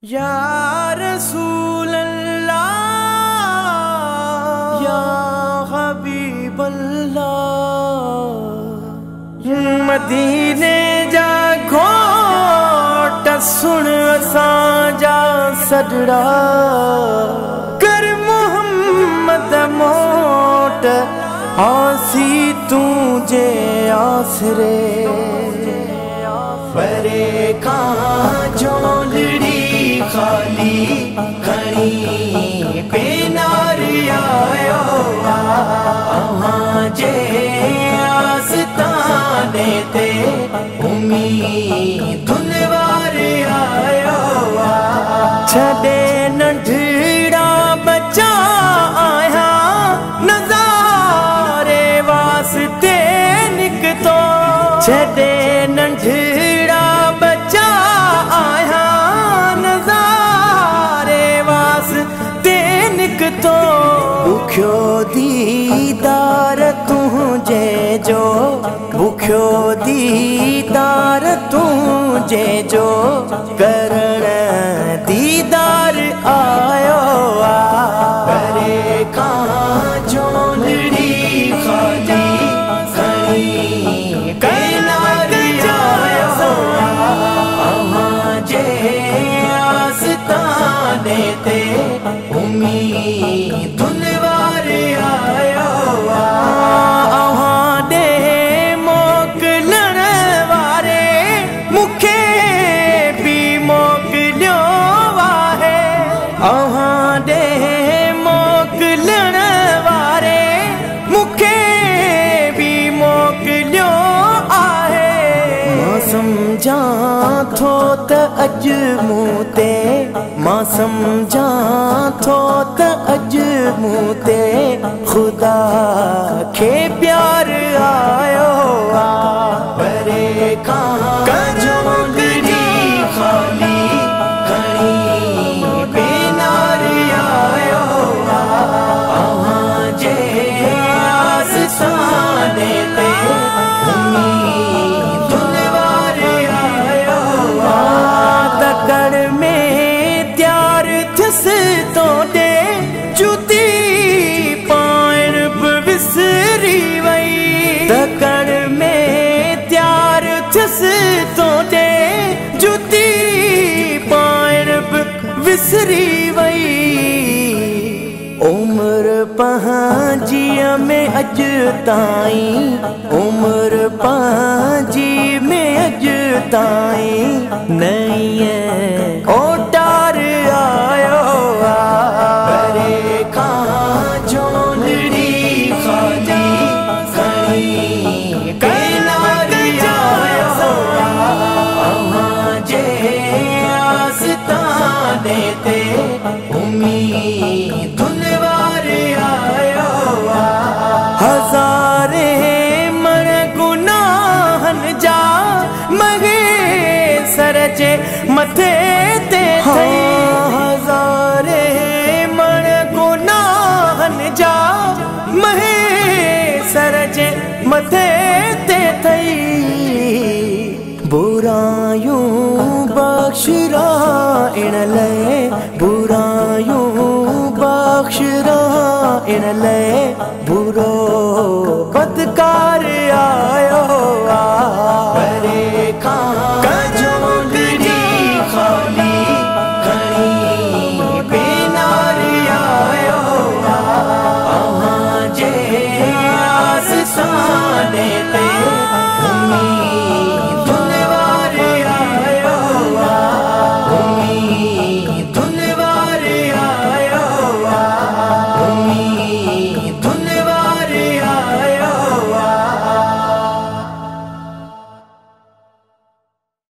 या रसूल अल्लाह या हबीब अल्लाह मदीने जा घोट सुन असां जा सजड़ा कर मोहम्मद मोट आसी तुझे आसरे परे का झोलड़ी खाली खड़ी पेनार आयो जे आस्ताने ते उम्मीदुन वार आयो छड़े नंढड़ा बच्चा आया नज़ारे वास्ते निकतो छड़े नंढड़ा बच्चा आया नज़ारे वास्ते निकतो बुख्यो दीदार तुझे जो बुख्यो दीदार तुझे जो करण दीदार आयो करे कहाँ झोलड़ी खाली खड़ी कैनार आयो जे आस्ताने ते उम्मीदुन वार आयो दे मोकलण वारे मुखे भी मोकलियो वाहे दे मोकलण वारे मुखे भी मोकलियो आहे मां समझा थो त अज मूं ते मां समझा थो त अज मूं ते खुदा खे प्यार आयो परे कहाँ झोलड़ी खाली खड़ी पेनार आयो जे आस्ताने ते उम्मीदुन वार आयो तकड़ में त्यार थिस तो दे जुती पाइण बि विसरी वई तकड़ में त्यार थिस तो दे जुती पाइण बि विसरी वई उम्र पंहिंजी में अज ताईं उम्र पंहिंजी में अज ताईं नई ओटार आयो परे कहाँ झोलड़ी खाली खड़ी कैनार आयो जे आस्ताने ते उम्मीदुन वार आयो हज़ारे मण गुनाहन जा मगे सर जे मथे ते हज़ारे मण गुनाहन जा महे सर जे मथे ते थई बुरायूं बख्शरा इन लए बुरायूं बख्शरा इन लए बुरो बदकार आयो परे कहाँ झोलड़ी खाली खड़ी पेनार आयो जे आस्ताने ते